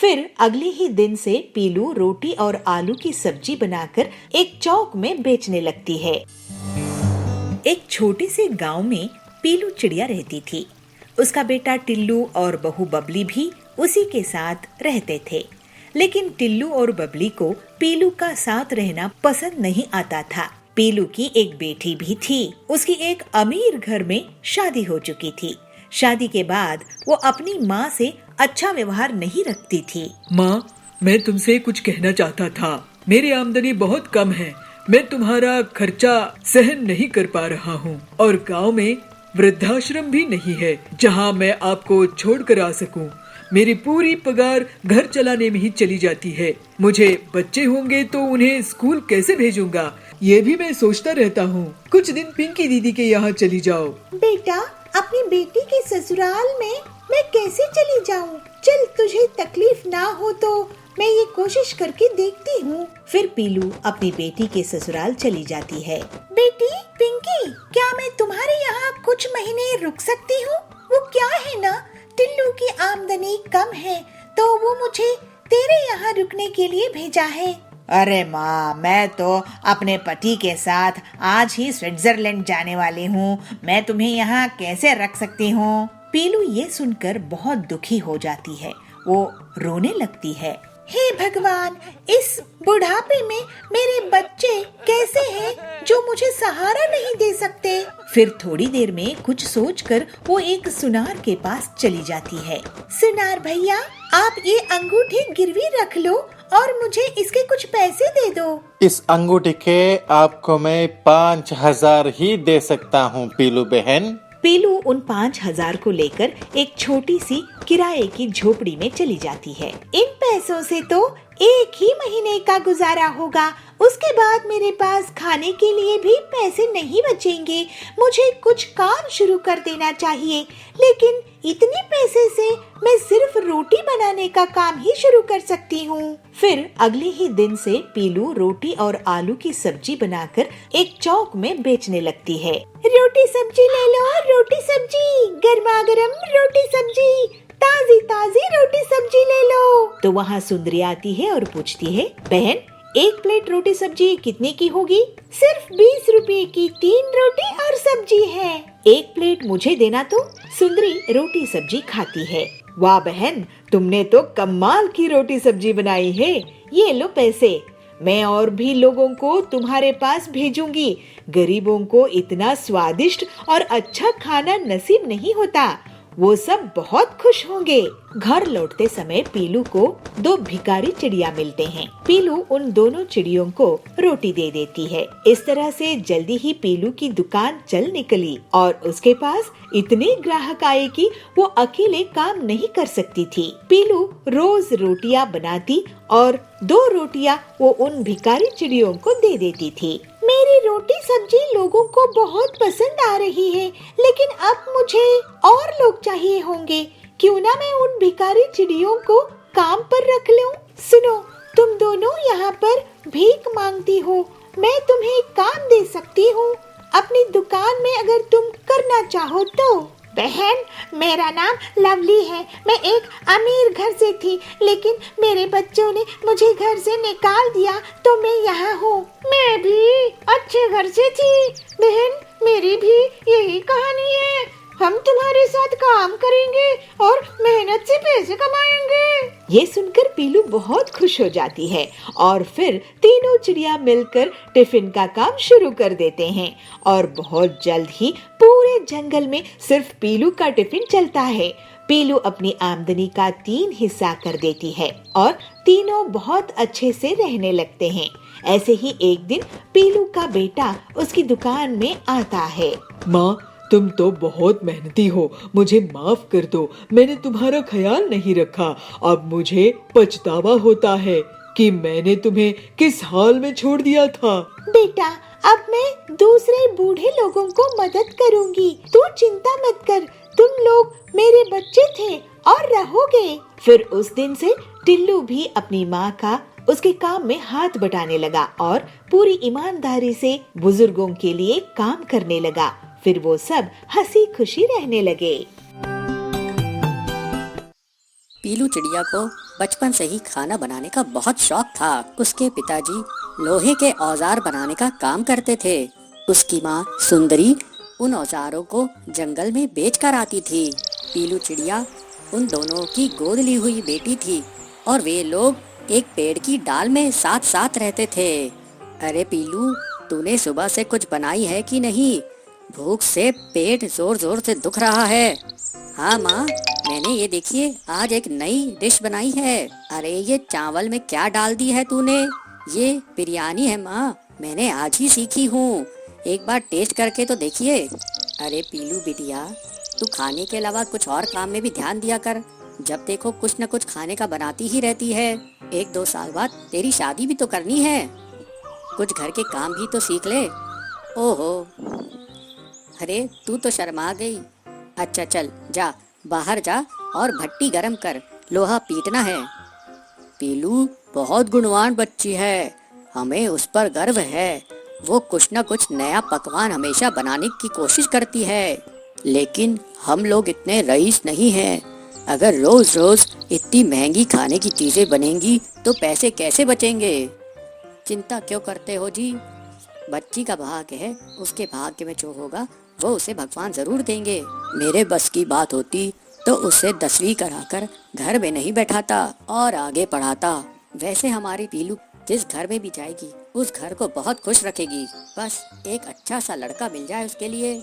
फिर अगले ही दिन से पीलू रोटी और आलू की सब्जी बनाकर एक चौक में बेचने लगती है। एक छोटे से गांव में पीलू चिड़िया रहती थी। उसका बेटा टिल्लू और बहू बबली भी उसी के साथ रहते थे। लेकिन टिल्लू और बबली को पीलू का साथ रहना पसंद नहीं आता था। पीलू की एक बेटी भी थी। उसकी एक अमीर घर में शादी हो चुकी थी। शादी के बाद वो अपनी माँ से अच्छा व्यवहार नहीं रखती थी। माँ, मैं तुमसे कुछ कहना चाहता था। मेरी आमदनी बहुत कम है। मैं तुम्हारा खर्चा सहन नहीं कर पा रहा हूँ और गांव में वृद्धाश्रम भी नहीं है जहाँ मैं आपको छोड़ कर आ सकूँ। मेरी पूरी पगार घर चलाने में ही चली जाती है। मुझे बच्चे होंगे तो उन्हें स्कूल कैसे भेजूंगा, ये भी मैं सोचता रहता हूँ। कुछ दिन पिंकी दीदी के यहाँ चली जाओ। बेटा, अपनी बेटी के ससुराल में मैं कैसे चली जाऊँ? चल, तुझे तकलीफ ना हो तो मैं ये कोशिश करके देखती हूँ। फिर पीलू अपनी बेटी के ससुराल चली जाती है। बेटी पिंकी, क्या मैं तुम्हारे यहाँ कुछ महीने रुक सकती हूँ? वो क्या है ना, टिल्लू की आमदनी कम है तो वो मुझे तेरे यहाँ रुकने के लिए भेजा है। अरे माँ, मैं तो अपने पति के साथ आज ही स्विट्जरलैंड जाने वाली हूँ। मैं तुम्हें यहाँ कैसे रख सकती हूँ? पीलू ये सुनकर बहुत दुखी हो जाती है। वो रोने लगती है। हे भगवान, इस बुढ़ापे में मेरे बच्चे कैसे हैं जो मुझे सहारा नहीं दे सकते। फिर थोड़ी देर में कुछ सोचकर वो एक सुनार के पास चली जाती है। सुनार भैया, आप ये अंगूठी गिरवी रख लो और मुझे इसके कुछ पैसे दे दो। इस अंगूठी के आपको मैं 5,000 ही दे सकता हूँ पीलू बहन। पीलू उन 5,000 को लेकर एक छोटी सी किराए की झोपड़ी में चली जाती है। इन पैसों से तो एक ही महीने का गुजारा होगा। उसके बाद मेरे पास खाने के लिए भी पैसे नहीं बचेंगे। मुझे कुछ काम शुरू कर देना चाहिए, लेकिन इतने पैसे से मैं सिर्फ रोटी बनाने का काम ही शुरू कर सकती हूँ। फिर अगले ही दिन से पीलू रोटी और आलू की सब्जी बनाकर एक चौक में बेचने लगती है। रोटी सब्जी ले लो, रोटी सब्जी, गर्मा गर्म रोटी सब्जी, ताजी ताजी रोटी सब्जी ले लो। तो वहाँ सुंदरी आती है और पूछती है, बहन, एक प्लेट रोटी सब्जी कितने की होगी? सिर्फ 20 रुपए की 3 रोटी और सब्जी है। एक प्लेट मुझे देना तो। सुंदरी रोटी सब्जी खाती है। वाह बहन, तुमने तो कमाल की रोटी सब्जी बनाई है। ये लो पैसे, मैं और भी लोगों को तुम्हारे पास भेजूंगी। गरीबों को इतना स्वादिष्ट और अच्छा खाना नसीब नहीं होता। वो सब बहुत खुश होंगे। घर लौटते समय पीलू को 2 भिखारी चिड़िया मिलते हैं। पीलू उन दोनों चिड़ियों को रोटी दे देती है। इस तरह से जल्दी ही पीलू की दुकान चल निकली और उसके पास इतने ग्राहक आए कि वो अकेले काम नहीं कर सकती थी। पीलू रोज रोटियां बनाती और 2 रोटियां वो उन भिखारी चिड़ियों को दे देती थी। मेरी रोटी सब्जी लोगों को बहुत पसंद आ रही है, लेकिन अब मुझे और लोग चाहिए होंगे। क्यों ना मैं उन भिखारी चिड़ियों को काम पर रख लूं? सुनो, तुम दोनों यहाँ पर भीख मांगती हो, मैं तुम्हें काम दे सकती हूँ अपनी दुकान में अगर तुम करना चाहो तो। बहन, मेरा नाम लवली है। मैं एक अमीर घर से थी, लेकिन मेरे बच्चों ने मुझे घर से निकाल दिया तो मैं यहाँ हूँ। मैं भी अच्छे घर से थी बहन, मेरी भी यही कहानी है। हम तुम्हारे साथ काम करेंगे और मेहनत से पैसे कमाएंगे। ये सुनकर पीलू बहुत खुश हो जाती है और फिर तीनों चिड़िया मिलकर टिफिन का काम शुरू कर देते हैं और बहुत जल्द ही पूरे जंगल में सिर्फ पीलू का टिफिन चलता है। पीलू अपनी आमदनी का 3 हिस्सा कर देती है और तीनों बहुत अच्छे से रहने लगते हैं। ऐसे ही एक दिन पीलू का बेटा उसकी दुकान में आता है। माँ, तुम तो बहुत मेहनती हो, मुझे माफ कर दो। मैंने तुम्हारा ख्याल नहीं रखा। अब मुझे पछतावा होता है कि मैंने तुम्हें किस हाल में छोड़ दिया था। बेटा, अब मैं दूसरे बूढ़े लोगों को मदद करूंगी। तू चिंता मत कर, तुम लोग मेरे बच्चे थे और रहोगे। फिर उस दिन से टिल्लू भी अपनी माँ का उसके काम में हाथ बटाने लगा और पूरी ईमानदारी से बुजुर्गों के लिए काम करने लगा। फिर वो सब हंसी खुशी रहने लगे। पीलू चिड़िया को बचपन से ही खाना बनाने का बहुत शौक था। उसके पिताजी लोहे के औजार बनाने का काम करते थे। उसकी माँ सुंदरी उन औजारों को जंगल में बेच कर आती थी। पीलू चिड़िया उन दोनों की गोद ली हुई बेटी थी और वे लोग एक पेड़ की डाल में साथ साथ रहते थे। अरे पीलू, तूने सुबह से कुछ बनाई है कि नहीं? भूख से पेट जोर जोर से दुख रहा है। हाँ माँ, मैंने ये देखिए आज एक नई डिश बनाई है। अरे ये चावल में क्या डाल दी है तूने? ये बिरयानी है माँ, मैंने आज ही सीखी हूँ, एक बार टेस्ट करके तो देखिए। अरे पीलू बिटिया, तू खाने के अलावा कुछ और काम में भी ध्यान दिया कर। जब देखो कुछ न कुछ खाने का बनाती ही रहती है। 1-2 साल बाद तेरी शादी भी तो करनी है, कुछ घर के काम भी तो सीख ले। ओहो, अरे तू तो शर्मा गई। अच्छा चल जा, बाहर जा और भट्टी गरम कर, लोहा पीटना है। पीलू बहुत गुणवान बच्ची है, हमें उस पर गर्व है। वो कुछ न कुछ नया पकवान हमेशा बनाने की कोशिश करती है। लेकिन हम लोग इतने रईस नहीं हैं। अगर रोज रोज इतनी महंगी खाने की चीजें बनेंगी तो पैसे कैसे बचेंगे? चिंता क्यों करते हो जी? बच्ची का भाग्य है, उसके भाग्य में जो होगा वो उसे भगवान जरूर देंगे। मेरे बस की बात होती तो उसे 10वीं कराकर घर में नहीं बैठाता और आगे पढ़ाता। वैसे हमारी पीलू जिस घर में भी जाएगी उस घर को बहुत खुश रखेगी। बस एक अच्छा सा लड़का मिल जाए उसके लिए।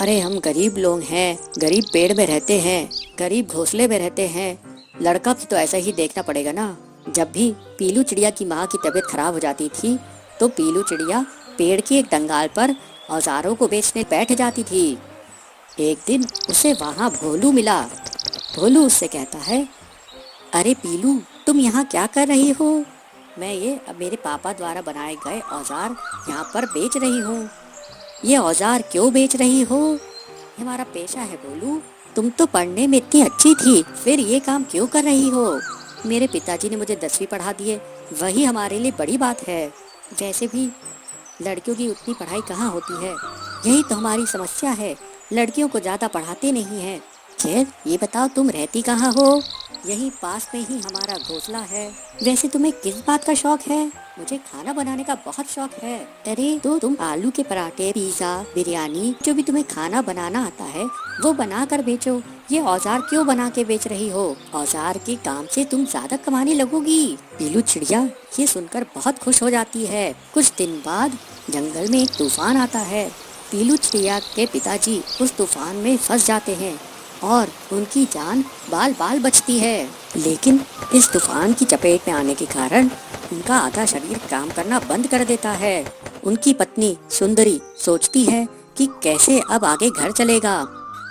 अरे हम गरीब लोग हैं, गरीब पेड़ में रहते हैं, गरीब घोंसले में रहते हैं, लड़का भी तो ऐसा ही देखना पड़ेगा ना। जब भी पीलू चिड़िया की माँ की तबीयत खराब हो जाती थी तो पीलू चिड़िया पेड़ की एक डंगाल पर औजारों को बेचने बैठ जाती थी। एक दिन उसे वहाँ भोलू मिला। भोलू उससे कहता है, अरे पीलू, तुम यहाँ क्या कर रही हो? मैं ये मेरे पापा द्वारा बनाए गए औजार यहाँ पर बेच रही हूँ। ये औजार क्यों बेच रही हो? ये हमारा पेशा है भोलू। तुम तो पढ़ने में इतनी अच्छी थी, फिर ये काम क्यों कर रही हो? मेरे पिताजी ने मुझे 10वीं पढ़ा दिए, वही हमारे लिए बड़ी बात है। वैसे भी लड़कियों की उतनी पढ़ाई कहाँ होती है, यही तो हमारी समस्या है, लड़कियों को ज़्यादा पढ़ाते नहीं हैं। खैर ये बताओ तुम रहती कहाँ हो? यही पास में ही हमारा घोंसला है। वैसे तुम्हें किस बात का शौक है? मुझे खाना बनाने का बहुत शौक है। अरे तो तुम आलू के पराठे, पिज्जा, बिरयानी, जो भी तुम्हें खाना बनाना आता है वो बना कर बेचो। ये औजार क्यों बना के बेच रही हो? औजार के काम से तुम ज्यादा कमाने लगोगी। पीलू चिड़िया ये सुनकर बहुत खुश हो जाती है। कुछ दिन बाद जंगल में एक तूफान आता है। पीलू चिड़िया के पिताजी उस तूफान में फंस जाते हैं और उनकी जान बाल बाल बचती है। लेकिन इस तूफान की चपेट में आने के कारण उनका आधा शरीर काम करना बंद कर देता है। उनकी पत्नी सुंदरी सोचती है कि कैसे अब आगे घर चलेगा।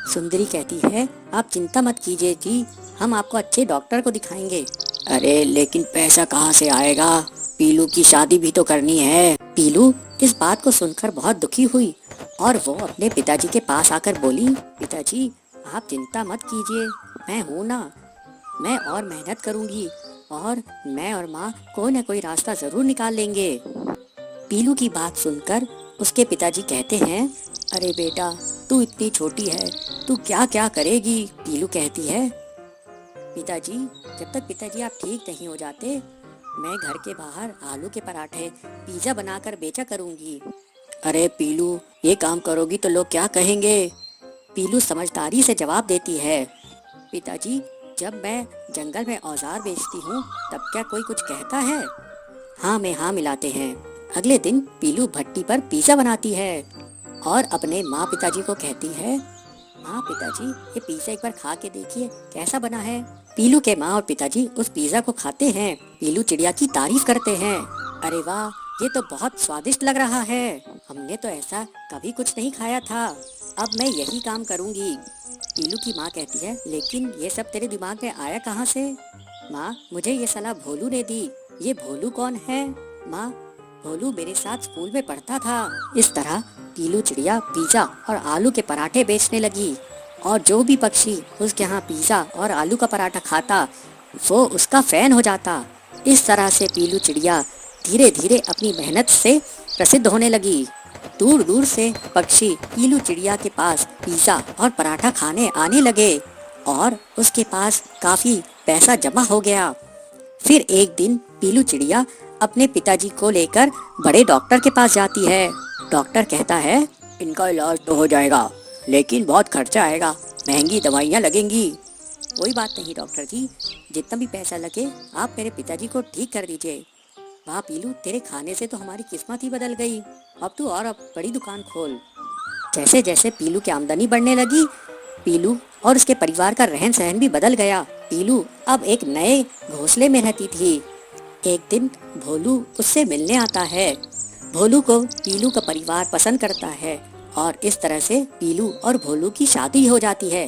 सुंदरी कहती है, आप चिंता मत कीजिए जी, हम आपको अच्छे डॉक्टर को दिखाएंगे। अरे लेकिन पैसा कहाँ से आएगा? पीलू की शादी भी तो करनी है। पीलू इस बात को सुनकर बहुत दुखी हुई और वो अपने पिताजी के पास आकर बोली, पिताजी आप चिंता मत कीजिए, मैं हूँ ना, मैं और मेहनत करूँगी और मैं और माँ कोई न कोई रास्ता जरूर निकाल लेंगे। पीलू की बात सुनकर उसके पिताजी कहते हैं, अरे बेटा तू इतनी छोटी है, तू क्या क्या करेगी? पीलू कहती है, पिताजी जब तक पिताजी आप ठीक नहीं हो जाते मैं घर के बाहर आलू के पराठे, पिज्जा बनाकर बेचा करूँगी। अरे पीलू ये काम करोगी तो लोग क्या कहेंगे? पीलू समझदारी से जवाब देती है, पिताजी जब मैं जंगल में औजार बेचती हूँ तब क्या कोई कुछ कहता है? हाँ में हाँ मिलाते हैं। अगले दिन पीलू भट्टी पर पिज्जा बनाती है और अपने माँ पिताजी को कहती है, माँ पिताजी ये पिज्जा एक बार खा के देखिए कैसा बना है। पीलू के माँ और पिताजी उस पिज्जा को खाते हैं। पीलू चिड़िया की तारीफ करते हैं, अरे वाह ये तो बहुत स्वादिष्ट लग रहा है, हमने तो ऐसा कभी कुछ नहीं खाया था, अब मैं यही काम करूँगी। पीलू की माँ कहती है, लेकिन ये सब तेरे दिमाग में आया कहाँ से? माँ मुझे ये सलाह भोलू ने दी। ये भोलू कौन है? माँ भोलू मेरे साथ स्कूल में पढ़ता था। इस तरह पीलू चिड़िया पिज्जा और आलू के पराठे बेचने लगी और जो भी पक्षी उसके यहाँ पिज्जा और आलू का पराठा खाता वो उसका फैन हो जाता। इस तरह से पीलू चिड़िया धीरे धीरे अपनी मेहनत से प्रसिद्ध होने लगी। दूर दूर से पक्षी पीलू चिड़िया के पास पिज्जा और पराठा खाने आने लगे और उसके पास काफी पैसा जमा हो गया। फिर एक दिन पीलू चिड़िया अपने पिताजी को लेकर बड़े डॉक्टर के पास जाती है। डॉक्टर कहता है, इनका इलाज तो हो जाएगा, लेकिन बहुत खर्चा आएगा, महंगी दवाइयाँ लगेंगी। कोई बात नहीं डॉक्टर जी, जितना भी पैसा लगे आप मेरे पिताजी को ठीक कर दीजिए। वाह पीलू, तेरे खाने से तो हमारी किस्मत ही बदल गई। अब तू और बड़ी दुकान खोल। जैसे जैसे पीलू की आमदनी बढ़ने लगी, पीलू और उसके परिवार का रहन सहन भी बदल गया। पीलू अब एक नए घोंसले में रहती थी। एक दिन भोलू उससे मिलने आता है। भोलू को पीलू का परिवार पसंद करता है और इस तरह से पीलू और भोलू की शादी हो जाती है।